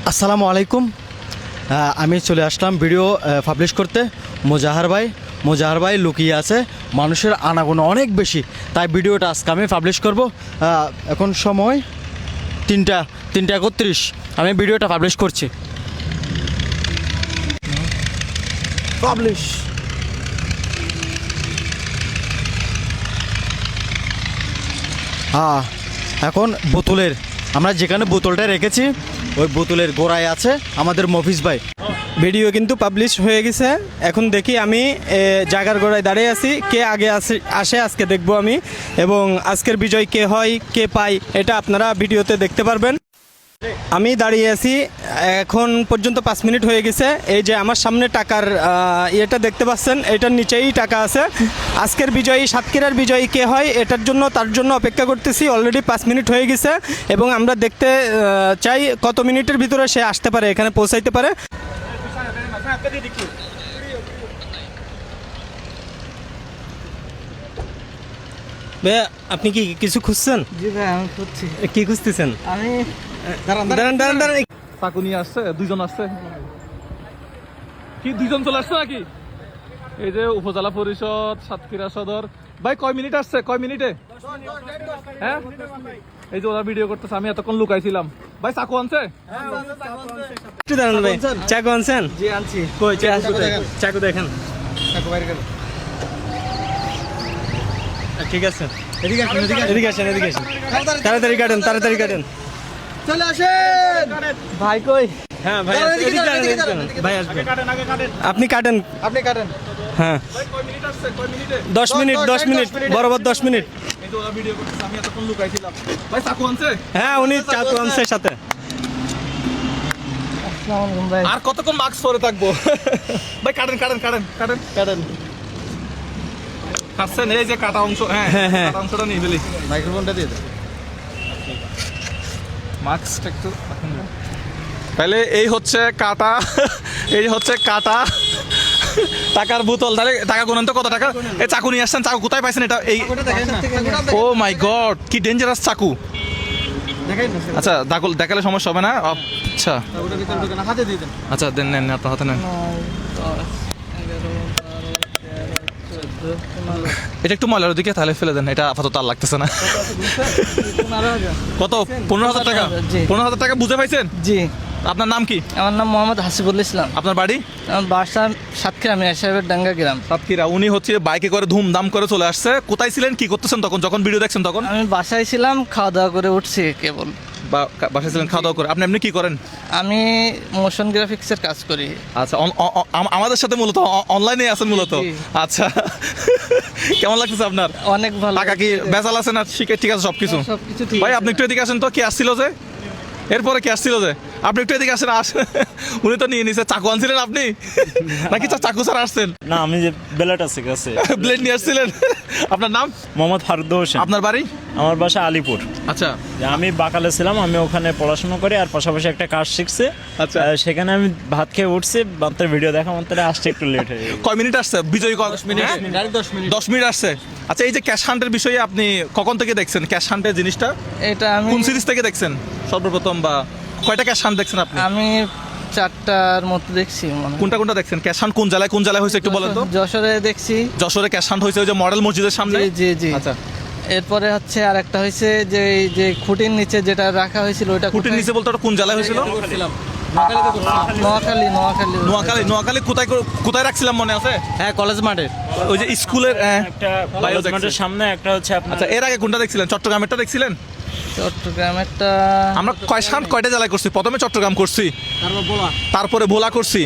আসসালামু আলাইকুম। আমি চলে আসলাম ভিডিও পাবলিশ করতে। মোজাহার ভাই লুকিয়ে আছে, মানুষের আনাগোনা অনেক বেশি, তাই ভিডিওটা আজকে আমি পাবলিশ করব। এখন সময় 3:31, আমি ভিডিওটা পাবলিশ করছি। পাবলিশ। এখন বোতলের, আমরা যেখানে বোতলটা রেখেছি ওই বোতলের গোড়ায় আছে আমাদের মফিজ ভাই। ভিডিও কিন্তু পাবলিশ হয়ে গেছে। এখন দেখি আমি জায়গার গোড়ায় দাঁড়িয়ে আছি, কে আগে আসে আজকে দেখব আমি, এবং আজকের বিজয় কে হয় কে পায় এটা আপনারা ভিডিওতে দেখতে পারবেন। আমি দাঁড়িয়ে আছি, এখন পর্যন্ত 5 মিনিট হয়ে গেছে। এই যে আমার সামনে টাকার ইয়েটা দেখতে পাচ্ছেন, এটার নিচেই টাকা আছে। আজকের বিজয়ী, সাতক্ষীরার বিজয়ী কে হয় তার জন্য অপেক্ষা করতেছি। অলরেডি 5 মিনিট হয়ে গেছে এবং আমরা দেখতে চাই কত মিনিটের ভিতরে সে আসতে পারে, এখানে পৌঁছাইতে পারে। ভাইয়া, আপনি কি কিছু খুঁজছেন? জি ভাই, আমি খুঁজছি। কি খুঁজতেছেন? আমি দাঁড়ান। চাকু নিয়ে আসছে, দুইজন আসছে। কি দুইজন চলে আসছে নাকি? এই যে উপজেলা পরিষদ সাতক্ষীরা সদর ভাই, কয় মিনিট আসছে? কয় মিনিটে? হ্যাঁ, এই যে ওরা ভিডিও করতেছে, আমি এতক্ষণ লুকাইছিলাম। ভাই চাকু আনছে? একটু দাঁড়ান ভাই, চাকু আনছেন? জি আনছি। কই চাকু দেখেন। চাকু বাইরে গেল। ঠিক আছে, এদিকে আসুন, এদিকে আসেন। তাড়াতাড়ি কাটেন। চলে আসেন। ভাই কই? হ্যাঁ ভাই, এদিকে দাঁড়ান। ভাই আসবেন। আপনি কাটেন। আপনি কাটেন। হ্যাঁ, ভাই কয় মিনিট আসছে? কয় মিনিটে? 10 মিনিট, বরাবর 10 মিনিট। এই যে ওরা ভিডিও করতেছে, আমি এতক্ষণ লুকাইছিলাম। ভাই চাকু আনছে? হ্যাঁ, উনি চাকু আনছে সাথে। আসসালামু আলাইকুম ভাই। আর কতক্ষণ মাস্ক পরে থাকবো? ভাই কাটেন। কাটছেন এই যে কাটা অংশ। হ্যাঁ, কাটা অংশটা নিয়ে ফেলি। মাইক্রোফোনটা দিয়ে দাও। মাস্কটা একটু তাহলে এই হচ্ছে কাটা, টাকার বোতল। তাহলে টাকা গুনেন তো, কত টাকা? এই চাকু নিয়ে আসছেন, চাকু কোথায় পাইছেন এটা? এই ওটা দেখেন না। ও মাই গড, কি ডেঞ্জারাস চাকু। দেখাই না। আচ্ছা দেখালে সমস্যা হবে না। আচ্ছা ওটা ভিতরে ঢোকে না, হাতে দিয়ে দেন। আচ্ছা, নেন আপনার হাতে নেন। 9, 10, 11, 12, 13, 14, 15। এটা একটু ময়লার দিকে তাহলে ফেলে দেন, এটা আপাতত আর লাগতেছে না। কত? 15,000 টাকা? জি। 15,000 টাকা বুঝে পাইছেন? জি। আপনার নাম কি? আমার নাম মোহাম্মদ হাসিবুল ইসলাম। আপনার বাড়ি? আমার বাসা সাতক্ষীরা মিয়া সাহেবের ডাঙ্গা গ্রাম। সাতক্ষীরা। উনি হচ্ছে বাইকে করে ধুমধাম করে চলে আসছে। কোথায় ছিলেন, কি করতেছেন তখন, যখন ভিডিও দেখছেন তখন? আমি বাসায় ছিলাম, খাওয়া দাওয়া করে উঠছি কেবল। বাসায় ছিলেন, খাওয়া দাওয়া করে। আপনি এমনি কি করেন? আমি মোশন গ্রাফিক্সের কাজ করি। আচ্ছা, আমাদের সাথে মূলত অনলাইনে আছেন মূলত। জি। আচ্ছা, কেমন লাগতেছে আপনার? অনেক ভালো। টাকা কি বেজাল আছে না? ঠিক আছে সবকিছু? সবকিছু ঠিক ভাই আছে। আপনি একটু এদিকে আসেন তো, কি আসছিল যে এরপরে কি আসছিল যে, আপনি একটু এদিকে আসেন। উনি তো নিয়ে নিছে। চাকু আনছিলেন আপনি নাকি চাকু ছাড়া আসছেন? না, আমি যে ব্লেড আছে কাছে। ব্লেড নিয়ে আসছিলেন। আপনার নাম? মোহাম্মদ ফারুদ হোসেন। আপনার বাড়ি? আমার বাসা আলিপুর। আচ্ছা যে আমি বাকালে ছিলাম, আমি ওখানে পড়াশোনা করি আর পাশাপাশি একটা কাজ শিখছি। আচ্ছা। সেখানে আমি ভাত খেয়ে উঠছি, মাত্র ভিডিও দেখা মাত্র আসতে একটু লেট হয়ে গেছে। কয় মিনিট আসছে বিজয়ী? 10 মিনিট। 10 মিনিট আসছে। আচ্ছা, এই যে ক্যাশ হান্টের বিষয়ে আপনি কখন থেকে দেখছেন? ক্যাশ হান্টের জিনিসটা এটা আমি কোন সিরিজ থেকে দেখছেন সর্বপ্রথম, বা কয়টা ক্যাশ হান্ট দেখছেন আপনি? আমি 4টার মতো দেখছি মনে হয়। কোনটা দেখছেন? ক্যাশ হান্ট কোন জেলায় হয়েছে একটু বলেন তো? যশোরে দেখছি। যশোরে ক্যাশ হান্ট হয়েছে ওই যে মডেল মসজিদের সামনে। জি। আচ্ছা, এরপরে হচ্ছে আর একটা হয়েছে যে এই যে খুঁটির নিচে যেটা রাখা হয়েছিল ওটা কুটির নিচে বলতে ওটা কোন জেলায় হয়েছিল? নোয়াখালী। কোথায় রাখছিলাম মনে আছে? হ্যাঁ, কলেজ মাঠে। ওই যে স্কুলের একটা বায়ো কলেজ মাঠের সামনে, একটা হচ্ছে আপনার আচ্ছা, এর আগে কোনটা দেখছিলেন? চট্টগ্রামেরটা দেখছিলেন? চট্টগ্রামেরটা। আমরা কয়টা জেলায় করছি? প্রথমে চট্টগ্রাম করছি, তারপরে ভোলা করছি,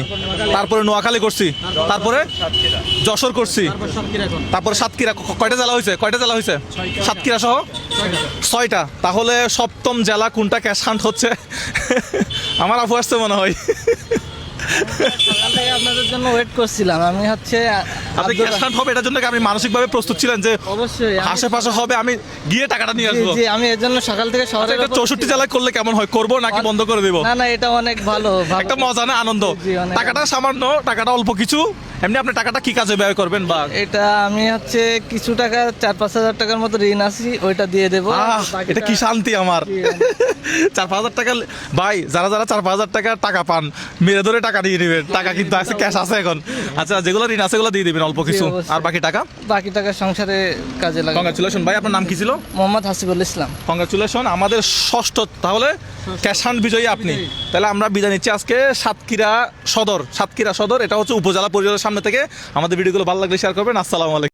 তারপরে নোয়াখালী করছি, তারপরে যশোর করছি, তারপরে সাতক্ষীরা। কয়টা জেলা হয়েছে? সাতক্ষীরা সহ 6টা। তাহলে সপ্তম জেলা কোনটা ক্যাশ হান্ট হচ্ছে? আমার আপু আসছে মনে হয়। সকাল থেকে আপনাদের জন্য ওয়েট করছিলাম। আমি হচ্ছে আপনি ক্যাশ ফান্ড হবে এটার জন্য কি আপনি মানসিকভাবে প্রস্তুত ছিলেন যে অবশ্যই আশেপাশে হবে আমি গিয়ে টাকাটা নিয়ে আসবো? জি আমি এর জন্য সকাল থেকে শহরে এটা 64 জেলায় করলে কেমন হয়, করবো নাকি বন্ধ করে দেবো? না এটা অনেক ভালো একটা মজা না, আনন্দ। জি, অনেক টাকাটা সামান্য, টাকাটা অল্প কিছু, এমনি আপনি টাকাটা কি কাজে ব্যয় করবেন? বা এটা আমি হচ্ছে কিছু টাকা 4-5 হাজার টাকার মতো ঋণ আছি ওইটা দিয়ে দেবো এটা কি শান্তি আমার। 4-5 হাজার টাকা ভাই, যারা 4-5 হাজার টাকা পান মেরে ধরে টাকা দিয়ে দিবেন, টাকা কিন্তু আছে, ক্যাশ আছে এখন। আচ্ছা যেগুলো ঋণ আছে সেগুলো দিয়ে দিবেন অল্প কিছু, অবশ্যই। আর বাকি টাকা সংসারে কাজে লাগে। কংগ্রাচুলেশন ভাই, আপনার নাম কি ছিল? মোহাম্মদ হাসিবুল ইসলাম। কংগ্রাচুলেশন, আমাদের ষষ্ঠ তাহলে ক্যাশ ফান্ড বিজয়ী আপনি। তাহলে আমরা বিদায় নিচ্ছি আজকে সাতক্ষীরা সদর, এটা হচ্ছে উপজেলা পরিষদের সামনে থেকে। আমাদের ভিডিওগুলো ভালো লাগলে শেয়ার করবেন। আসসালামু আলাইকুম।